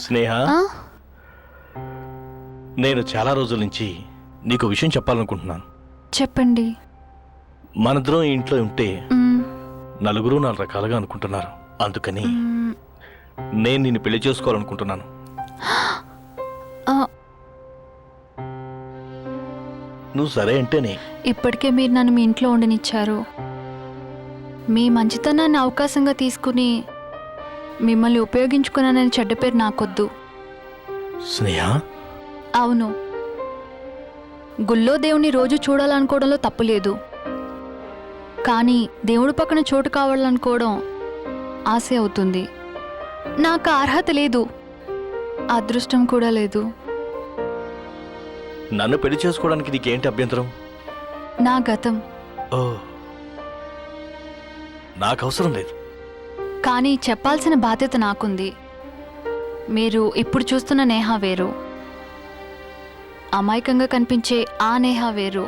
స్నేహ, నేను చాలా రోజుల నుంచి నీకు విషయం చెప్పాలనుకుంటున్నాను. చెప్పండి. మనిద్దరం ఈ ఇంట్లో ఉంటే నలుగురు 4 రకాలుగా అనుకుంటున్నారు. అందుకని నేను నిన్ను పెళ్లి చేసుకోవాలనుకుంటున్నాను. నువ్వు సరే అంటేనే. ఇప్పటికే మీరు నన్ను మీ ఇంట్లో ఉండనిచ్చారు. మీ మంచితనాన్ని అవకాశంగా తీసుకుని మిమ్మల్ని ఉపయోగించుకున్నానని చెడ్డ పేరు నాకొద్దు. స్నేహ, అవును, గుళ్ళో దేవుణ్ణి రోజు చూడాలనుకోవడంలో తప్పులేదు. కానీ దేవుడి పక్కన చోటు కావాలనుకోవడం ఆశ అవుతుంది. నాకు అర్హత లేదు, అదృష్టం కూడా లేదు. నన్ను పెళ్లి చేసుకోవడానికి నీకేంటి అభ్యంతరం? నా గతం. ఓ, నాకు అవసరం లేదు. కానీ చెప్పాల్సిన బాధ్యత నాకుంది. మీరు ఇప్పుడు చూస్తున్న నేహ వేరు, అమాయకంగా కనిపించే ఆ నేహ వేరు.